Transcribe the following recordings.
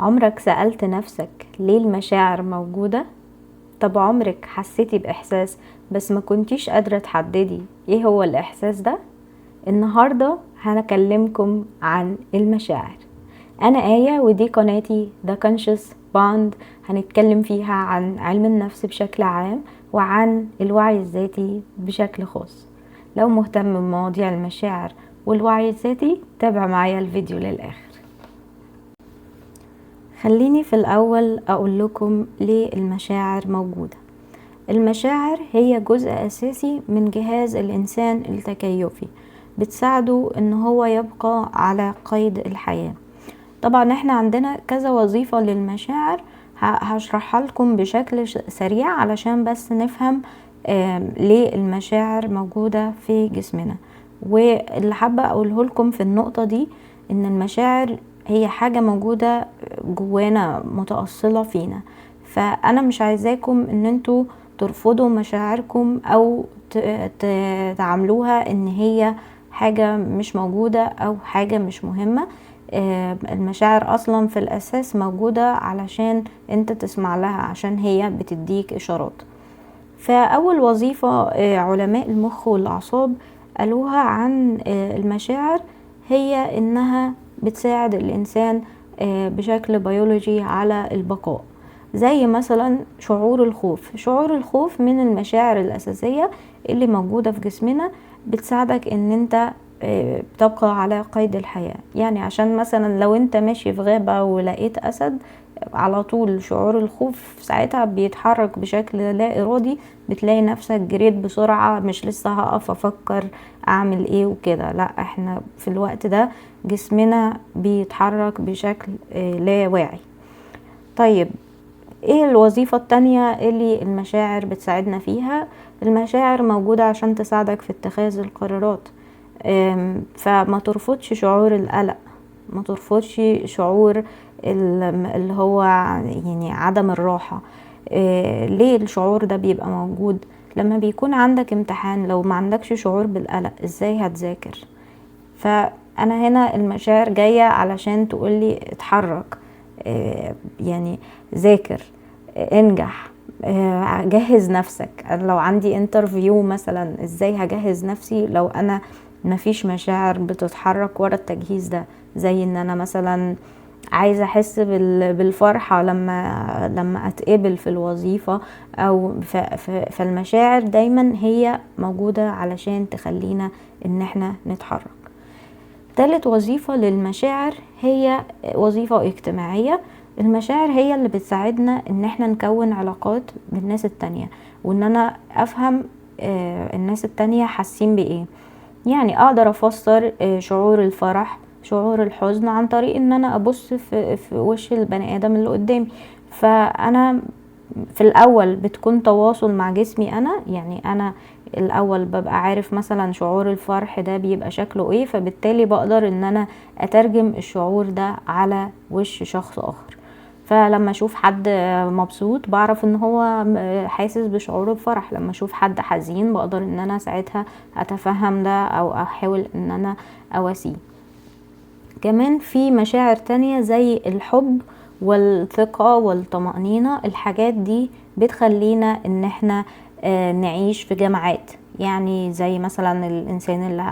عمرك سألت نفسك ليه المشاعر موجودة؟ طب عمرك حسيتي بإحساس بس ما كنتيش قادرة تحددي ايه هو الإحساس ده؟ النهاردة هنكلمكم عن المشاعر. أنا آية ودي قناتي The Conscious Bond. هنتكلم فيها عن علم النفس بشكل عام وعن الوعي الذاتي بشكل خاص. لو مهتم بمواضيع المشاعر والوعي الذاتي تابع معايا الفيديو للآخر. خليني في الأول أقول لكم ليه المشاعر موجودة. المشاعر هي جزء أساسي من جهاز الإنسان التكيفي، بتساعده إن هو يبقى على قيد الحياة. طبعا احنا عندنا كذا وظيفة للمشاعر، هشرحها لكم بشكل سريع علشان بس نفهم ليه المشاعر موجودة في جسمنا. واللي حابة أقوله لكم في النقطة دي إن المشاعر هي حاجة موجودة جوانا متأصلة فينا، فأنا مش عايزاكم إن انتوا ترفضوا مشاعركم أو تعاملوها إن هي حاجة مش موجودة أو حاجة مش مهمة. المشاعر أصلا في الأساس موجودة علشان انت تسمع لها، عشان هي بتديك إشارات. فأول وظيفة علماء المخ والأعصاب قالوها عن المشاعر هي إنها بتساعد الإنسان بشكل بيولوجي على البقاء. زي مثلا شعور الخوف. شعور الخوف من المشاعر الأساسية اللي موجودة في جسمنا، بتساعدك ان انت بتبقى على قيد الحياة. يعني عشان مثلا لو انت ماشي في غابة ولقيت أسد، على طول شعور الخوف ساعتها بيتحرك بشكل لا إرادي، بتلاقي نفسك جريت بسرعة، مش لسه هقف أفكر أعمل إيه وكده. لا، احنا في الوقت ده جسمنا بيتحرك بشكل لا واعي. طيب ايه الوظيفة التانية اللي المشاعر بتساعدنا فيها؟ المشاعر موجودة عشان تساعدك في اتخاذ القرارات. فما ترفضش شعور القلق، ما ترفضش شعور اللي هو يعني عدم الراحة. ليه الشعور ده بيبقى موجود؟ لما بيكون عندك امتحان، لو ما عندكش شعور بالقلق ازاي هتذاكر؟ فانا هنا المشاعر جاية علشان تقولي اتحرك، يعني ذاكر، انجح، جهز نفسك. لو عندي انترفيو مثلا، ازاي هجهز نفسي لو انا مفيش مشاعر بتتحرك ورا التجهيز ده؟ زي ان انا مثلا عايزة احس بالفرحة لما اتقبل في الوظيفة، او فالمشاعر دايما هي موجودة علشان تخلينا ان احنا نتحرك. تالت وظيفة للمشاعر هي وظيفة اجتماعية. المشاعر هي اللي بتساعدنا ان احنا نكون علاقات بالناس التانية، وان انا افهم الناس التانية حاسين بايه. يعني اقدر افسر شعور الفرح، شعور الحزن، عن طريق ان انا ابص في وش البني ادم اللي قدامي. فانا في الاول بتكون تواصل مع جسمي انا، يعني انا الاول ببقى عارف مثلا شعور الفرح ده بيبقى شكله ايه، فبالتالي بقدر ان انا اترجم الشعور ده على وش شخص اخر. فلما اشوف حد مبسوط بعرف ان هو حاسس بشعور الفرح، لما اشوف حد حزين بقدر ان انا ساعتها اتفهم ده او احاول ان انا اواسيه. كمان في مشاعر تانية زي الحب والثقة والطمأنينة. الحاجات دي بتخلينا ان احنا نعيش في جماعات. يعني زي مثلا الانسان اللي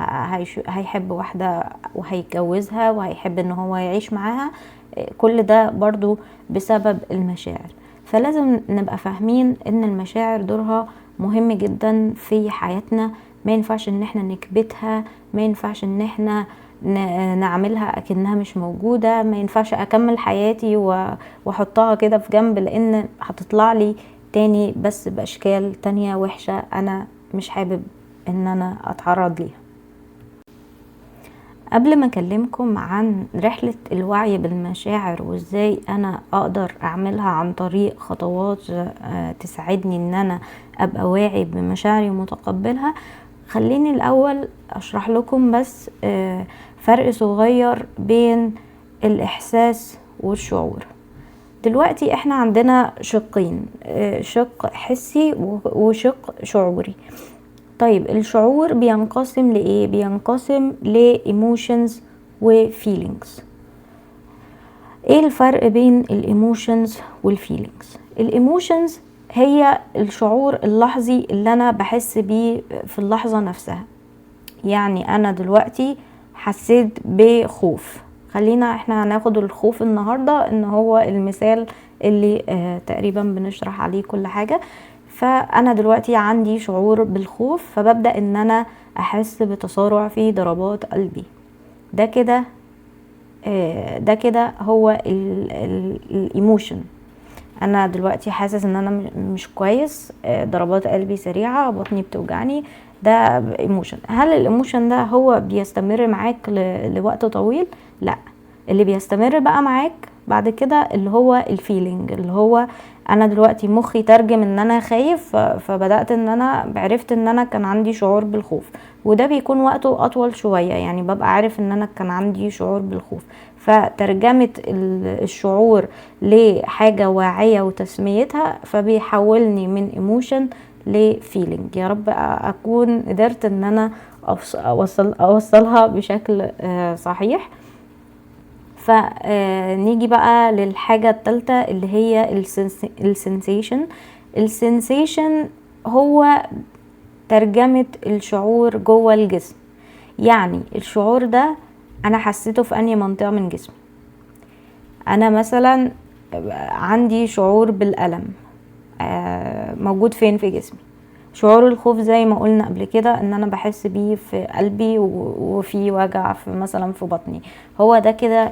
هيحب واحدة وهيتجوزها وهيحب ان هو يعيش معاها، كل ده برضو بسبب المشاعر. فلازم نبقى فاهمين ان المشاعر دورها مهم جدا في حياتنا. ما ينفعش ان احنا نكبتها، ما ينفعش ان احنا نعملها اكنها مش موجودة، ما ينفعش اكمل حياتي واحطها كده في جنب، لان هتطلع لي تاني بس باشكال تانية وحشة انا مش حابب ان انا اتعرض ليها. قبل ما اكلمكم عن رحلة الوعي بالمشاعر وازاي انا اقدر اعملها عن طريق خطوات تساعدني ان انا ابقى واعي بمشاعري ومتقبلها، خليني الاول اشرح لكم بس فرق صغير بين الاحساس والشعور. دلوقتي احنا عندنا شقين، شق حسي وشق شعوري. طيب الشعور بينقسم لإيه؟ بينقسم لإيموشنز وفيلينجز. ايه الفرق بين الايموشنز والفيلينجز؟ الايموشنز هي الشعور اللحظي اللي انا بحس بيه في اللحظة نفسها. يعني انا دلوقتي حسيت بخوف، خلينا احنا هناخد الخوف النهاردة ان هو المثال اللي تقريبا بنشرح عليه كل حاجة. فانا دلوقتي عندي شعور بالخوف، فببدأ ان انا احس بتسارع في ضربات قلبي. ده كده هو الايموشن. انا دلوقتي حاسس ان انا مش كويس، ضربات قلبي سريعة، بطني بتوجعني، ده ايموشن. هل الايموشن ده هو بيستمر معاك لوقت طويل؟ لا. اللي بيستمر بقى معاك بعد كده اللي هو الفيلينج، اللي هو انا دلوقتي مخي ترجم ان انا خايف، فبدأت ان انا عرفت ان انا كان عندي شعور بالخوف، وده بيكون وقته اطول شوية، يعني ببقى عارف ان انا كان عندي شعور بالخوف. فترجمة الشعور لحاجة واعية وتسميتها، فبيحولني من ايموشن لفيلينج. يا رب اكون قدرت ان انا اوصلها بشكل صحيح. فنيجي بقى للحاجة الثالثة اللي هي السنسيشن. السنسيشن هو ترجمة الشعور جوه الجسم. يعني الشعور ده انا حسيته في انهي منطقة من جسمي. انا مثلا عندي شعور بالألم، موجود فين في جسمي. شعور الخوف زي ما قلنا قبل كده ان انا بحس بيه في قلبي وفي وجع في مثلا في بطني، هو ده كده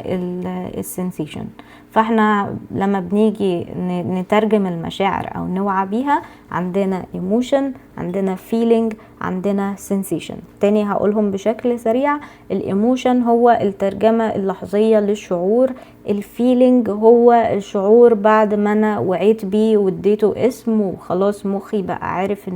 السنسيشن. فاحنا لما بنيجي نترجم المشاعر او نوعى بيها، عندنا ايموشن، عندنا فيلينج، عندنا سنسيشن. تاني هقولهم بشكل سريع. الايموشن هو الترجمة اللحظية للشعور. الفيلينج هو الشعور بعد ما انا وعيت بيه واديته اسم وخلاص مخي بقى عارف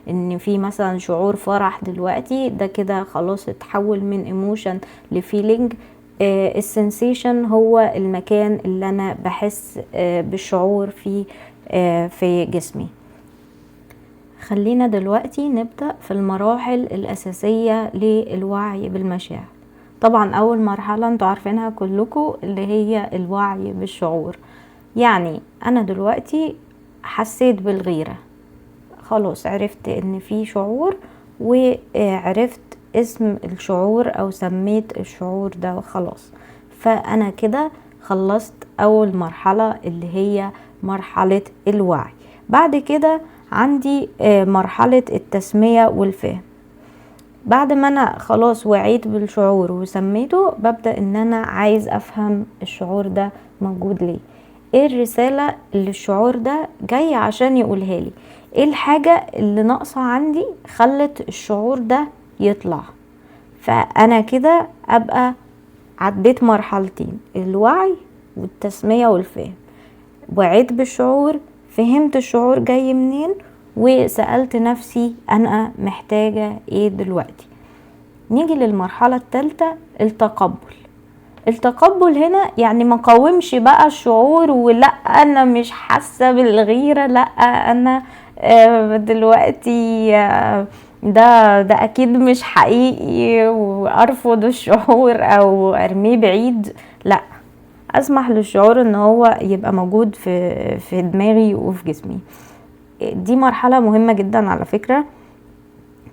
ان في مثلا شعور فرح دلوقتي، ده كده خلاص اتحول من ايموشن لفيلينج. السنسيشن هو المكان اللي انا بحس بالشعور فيه في جسمي. خلينا دلوقتي نبدأ في المراحل الأساسية للوعي بالمشاعر. طبعا أول مرحلة انتوا عارفينها كلكم اللي هي الوعي بالشعور. يعني أنا دلوقتي حسيت بالغيرة، خلاص عرفت ان في شعور وعرفت اسم الشعور او سميت الشعور ده خلاص. فأنا كده خلصت أول مرحلة اللي هي مرحلة الوعي. بعد كده عندي مرحلة التسمية والفهم. بعد ما انا خلاص وعيت بالشعور وسميته، ببدأ ان انا عايز افهم الشعور ده موجود ليه، ايه الرسالة اللي الشعور ده جاي عشان يقولها لي، ايه الحاجة اللي ناقصة عندي خلت الشعور ده يطلع. فانا كده ابقى عديت مرحلتين، الوعي والتسمية والفهم. وعيت بالشعور، فهمت الشعور جاي منين، وسألت نفسي أنا محتاجة إيه دلوقتي. نيجي للمرحلة الثالثة، التقبل. التقبل هنا يعني ما قاومش بقى الشعور ولا أنا مش حاسة بالغيرة، لا أنا دلوقتي ده أكيد مش حقيقي وأرفض الشعور أو أرميه بعيد. لا، أسمح للشعور إن هو يبقى موجود في دماغي وفي جسمي. دي مرحلة مهمة جدا على فكرة،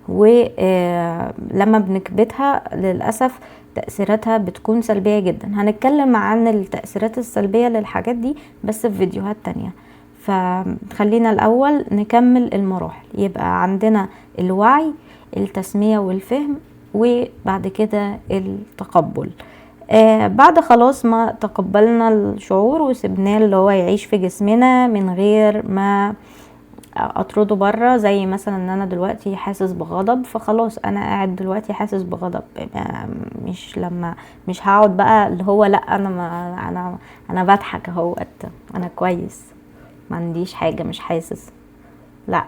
ولما بنكبتها للأسف تأثيراتها بتكون سلبية جدا. هنتكلم عن التأثيرات السلبية للحاجات دي بس في فيديوهات تانية. فخلينا الأول نكمل المراحل. يبقى عندنا الوعي، التسمية والفهم، وبعد كده التقبل. بعد خلاص ما تقبلنا الشعور وسبناه اللي هو يعيش في جسمنا من غير ما اطرده بره، زي مثلا ان انا دلوقتي حاسس بغضب، فخلاص انا قاعد دلوقتي حاسس بغضب، مش هقعد بقى اللي هو لا انا بضحك اهوت، انا كويس ما عنديش حاجه مش حاسس. لا،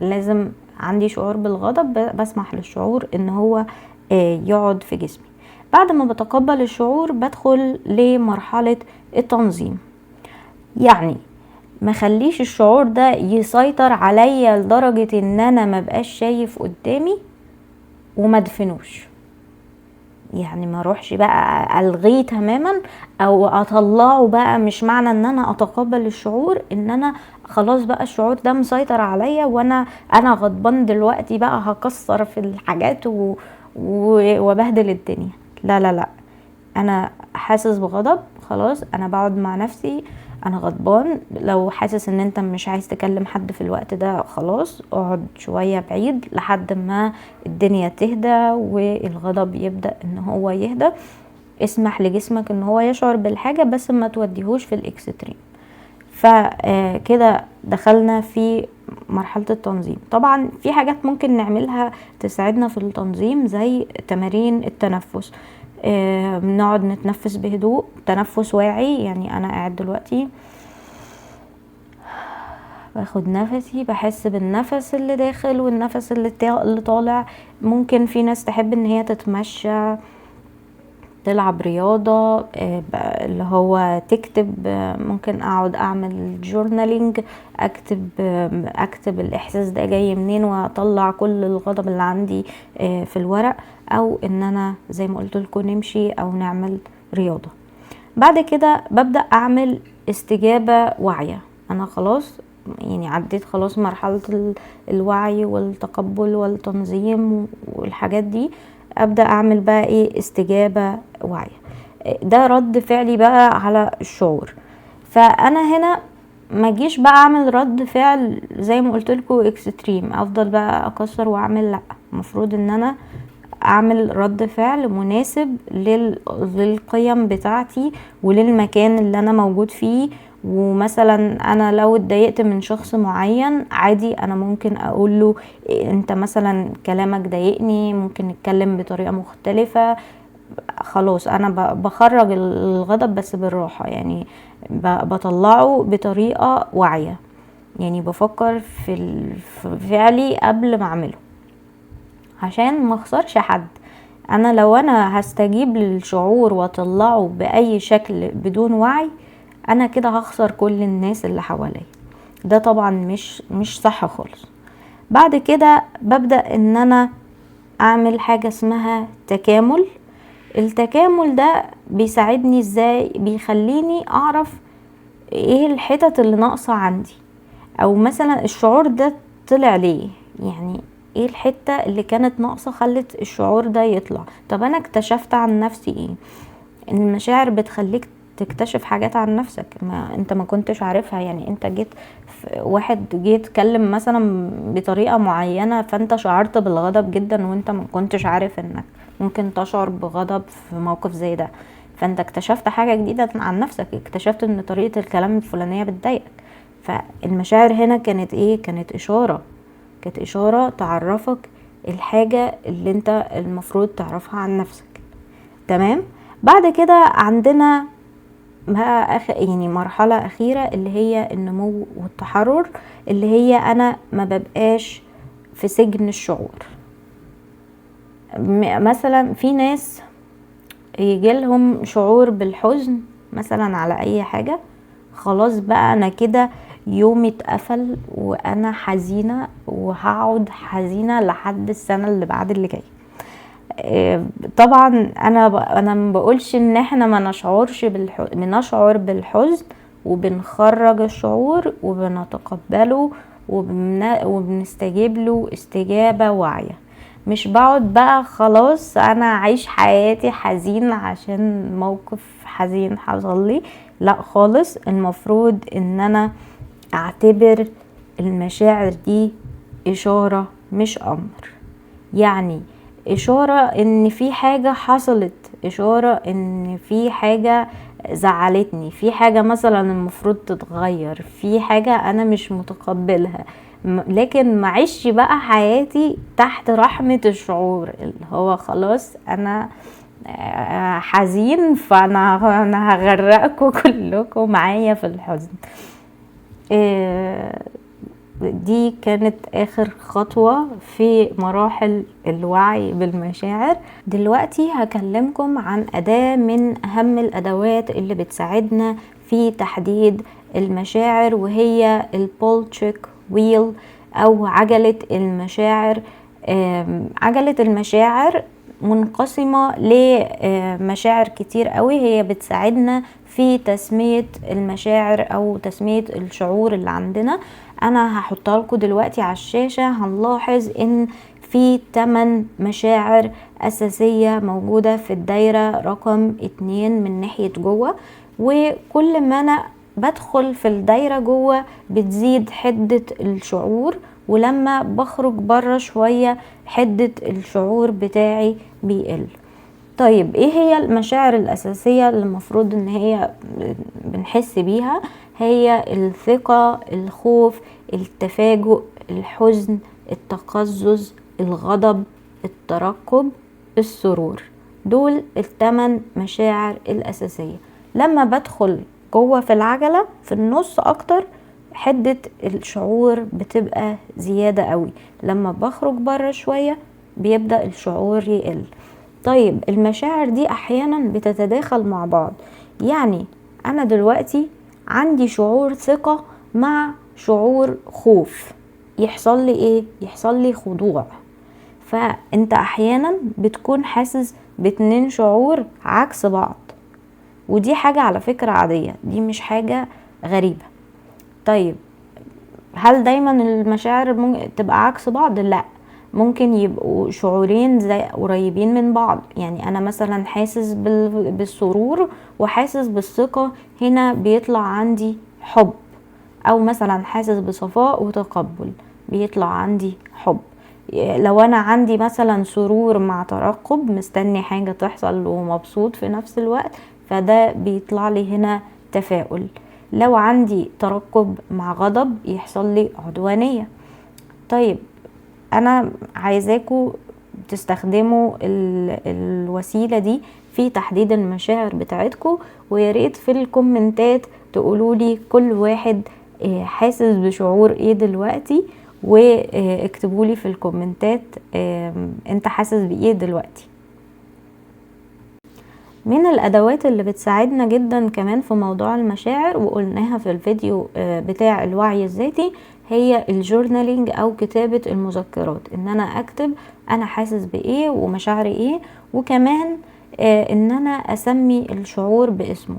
لازم عندي شعور بالغضب، بسمح للشعور ان هو يقعد في جسمي. بعد ما بتقبل الشعور بدخل لمرحله التنظيم. يعني ما خليش الشعور ده يسيطر عليا لدرجة ان انا ما بقاش شايف قدامي وما دفنوش. يعني ما اروحش بقى الغيه تماما او اطلعه بقى. مش معنى ان انا اتقبل الشعور ان انا خلاص بقى الشعور ده مسيطر عليا وانا غضبان دلوقتي بقى هكسر في الحاجات وبهدل الدنيا. لا لا لا، انا حاسس بغضب، خلاص انا بقعد مع نفسي، انا غضبان. لو حاسس ان انت مش عايز تكلم حد في الوقت ده، خلاص اقعد شوية بعيد لحد ما الدنيا تهدى والغضب يبدأ ان هو يهدى. اسمح لجسمك ان هو يشعر بالحاجة بس ما توديهوش في الاكستريم. فكده دخلنا في مرحلة التنظيم. طبعا في حاجات ممكن نعملها تساعدنا في التنظيم زي تمارين التنفس. بنقعد نتنفس بهدوء، تنفس واعي. يعني انا قاعد دلوقتي باخد نفسي، بحس بالنفس اللي داخل والنفس اللي طالع. ممكن في ناس تحب ان هي تتمشى، تلعب رياضة، اللي هو تكتب. ممكن اقعد اعمل جورنالينج، اكتب الاحساس ده جاي منين واطلع كل الغضب اللي عندي في الورق. او ان انا زي ما قلت لكم نمشي او نعمل رياضة. بعد كده ببدأ اعمل استجابة واعية. انا خلاص يعني عديت خلاص مرحلة الوعي والتقبل والتنظيم والحاجات دي. ابدأ اعمل بقى ايه؟ استجابة واعية. ده رد فعلي بقى على الشعور. فانا هنا ما جيش بقى اعمل رد فعل زي ما قلت لكم اكستريم، افضل بقى اكسر واعمل. لا، المفروض ان انا اعمل رد فعل مناسب للقيم بتاعتي وللمكان اللي انا موجود فيه. ومثلا انا لو اتضايقت من شخص معين، عادي انا ممكن اقول له انت مثلا كلامك ضايقني، ممكن نتكلم بطريقة مختلفة. خلاص انا بخرج الغضب بس بالراحة، يعني بطلعه بطريقة واعية. يعني بفكر في فعلي قبل ما اعمله عشان ما اخسرش حد. انا لو انا هستجيب للشعور واطلعه باي شكل بدون وعي، انا كده هخسر كل الناس اللي حواليا. ده طبعا مش صح خالص. بعد كده ببدأ ان انا اعمل حاجة اسمها تكامل. التكامل ده بيساعدني ازاي؟ بيخليني اعرف ايه الحتت اللي ناقصة عندي، او مثلا الشعور ده طلع ليه، يعني ايه الحتة اللي كانت ناقصة خلت الشعور ده يطلع. طب انا اكتشفت عن نفسي ايه؟ المشاعر بتخليك تكتشف حاجات عن نفسك انت ما كنتش عارفها. يعني انت واحد جيت اتكلم مثلا بطريقة معينة، فانت شعرت بالغضب جدا وانت ما كنتش عارف انك ممكن تشعر بغضب في موقف زي ده. فانت اكتشفت حاجة جديدة عن نفسك، اكتشفت ان طريقة الكلام الفلانية بتضايقك. فالمشاعر هنا كانت ايه؟ كانت اشارة تعرفك الحاجة اللي انت المفروض تعرفها عن نفسك. تمام. بعد كده عندنا بقى يعني مرحلة اخيرة اللي هي النمو والتحرر، اللي هي انا ما ببقاش في سجن الشعور. مثلا في ناس يجيلهم شعور بالحزن مثلا على اي حاجة، خلاص بقى انا كده يومي اتقفل وانا حزينة وهقعد حزينة لحد السنة اللي بعد اللي جاي. طبعا انا ما بقولش ان احنا ما نشعرش بنشعر بالحزن وبنخرج الشعور وبنتقبله وبنستجيب له استجابة واعية. مش بقعد بقى خلاص انا عايش حياتي حزين عشان موقف حزين حصل لي. لا خالص، المفروض ان انا اعتبر المشاعر دي اشارة مش امر. يعني اشارة ان في حاجة حصلت، اشارة ان في حاجة زعلتني، في حاجة مثلا المفروض تتغير، في حاجة انا مش متقبلها. لكن معيش بقى حياتي تحت رحمة الشعور اللي هو خلاص انا حزين فانا هغرقكم كلكم معايا في الحزن. دي كانت اخر خطوة في مراحل الوعي بالمشاعر. دلوقتي هكلمكم عن أداة من اهم الادوات اللي بتساعدنا في تحديد المشاعر، وهي البولتشيك ويل او عجلة المشاعر. عجلة المشاعر منقسمة لمشاعر كتير قوي، هي بتساعدنا في تسمية المشاعر او تسمية الشعور اللي عندنا. انا هحطها لكم دلوقتي على الشاشة. هنلاحظ ان في 8 مشاعر اساسية موجودة في الدايرة رقم 2 من ناحية جوه، وكل ما انا بدخل في الدايرة جوه بتزيد حدة الشعور، ولما بخرج بره شوية حدة الشعور بتاعي بيقل. طيب ايه هي المشاعر الاساسية اللي المفروض ان هي بنحس بيها؟ هي الثقة، الخوف، التفاجؤ، الحزن، التقزز، الغضب، الترقب، السرور. دول ال8 مشاعر الاساسية. لما بدخل جوه في العجلة في النص اكتر حدة الشعور بتبقى زيادة قوي، لما بخرج بره شوية بيبدأ الشعور يقل. طيب المشاعر دي احيانا بتتداخل مع بعض، يعني انا دلوقتي عندي شعور ثقة مع شعور خوف، يحصل لي ايه؟ يحصل لي خضوع. فانت احيانا بتكون حاسس ب2 شعور عكس بعض، ودي حاجة على فكرة عادية، دي مش حاجة غريبة. طيب هل دايما المشاعر ممكن تبقى عكس بعض؟ لا، ممكن يبقوا شعورين زي قريبين من بعض. يعني انا مثلا حاسس بالسرور وحاسس بالثقة، هنا بيطلع عندي حب، او مثلا حاسس بصفاء وتقبل بيطلع عندي حب. لو انا عندي مثلا سرور مع ترقب، مستني حاجة تحصل ومبسوط في نفس الوقت، فده بيطلع لي هنا تفاؤل. لو عندي ترقب مع غضب يحصل لي عدوانية. طيب انا عايزاكم تستخدموا الوسيلة دي في تحديد المشاعر بتاعتكم، وياريت في الكومنتات تقولولي كل واحد حاسس بشعور ايه دلوقتي، واكتبولي في الكومنتات انت حاسس بايه دلوقتي. من الادوات اللي بتساعدنا جدا كمان في موضوع المشاعر، وقلناها في الفيديو بتاع الوعي الذاتي، هي الجورنالينج او كتابة المذكرات. ان انا اكتب انا حاسس بايه ومشاعري ايه، وكمان ان انا اسمي الشعور باسمه.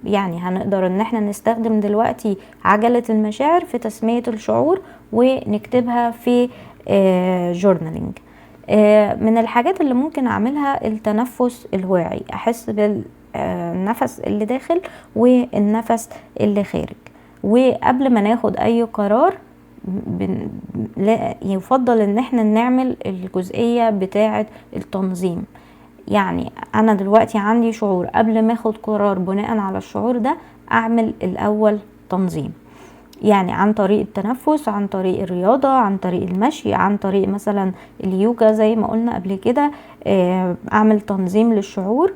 يعني هنقدر ان احنا نستخدم دلوقتي عجلة المشاعر في تسمية الشعور ونكتبها في جورنالينج. من الحاجات اللي ممكن اعملها التنفس الواعي، احس بالنفس اللي داخل والنفس اللي خارج. وقبل ما ناخد اي قرار يفضل ان احنا نعمل الجزئية بتاعة التنظيم. يعني انا دلوقتي عندي شعور، قبل ما اخد قرار بناء على الشعور ده اعمل الاول تنظيم، يعني عن طريق التنفس، عن طريق الرياضة، عن طريق المشي، عن طريق مثلا اليوجا زي ما قلنا قبل كده. اعمل تنظيم للشعور،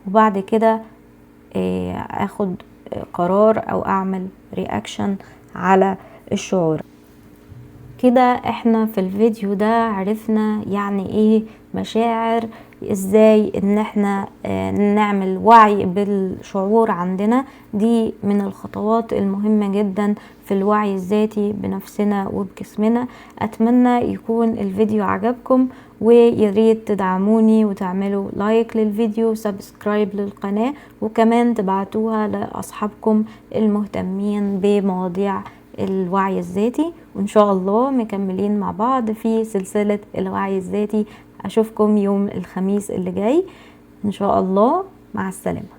وبعد كده اخد قرار او اعمل رياكشن على الشعور. كده احنا في الفيديو ده عرفنا يعني ايه مشاعر، ازاي ان احنا نعمل وعي بالشعور عندنا. دي من الخطوات المهمة جدا في الوعي الذاتي بنفسنا وبجسمنا. اتمنى يكون الفيديو عجبكم، وياريت تدعموني وتعملوا لايك للفيديو، سبسكرايب للقناة، وكمان تبعتوها لاصحابكم المهتمين بمواضيع الوعي الذاتي. وان شاء الله مكملين مع بعض في سلسلة الوعي الذاتي. اشوفكم يوم الخميس اللي جاي ان شاء الله. مع السلامة.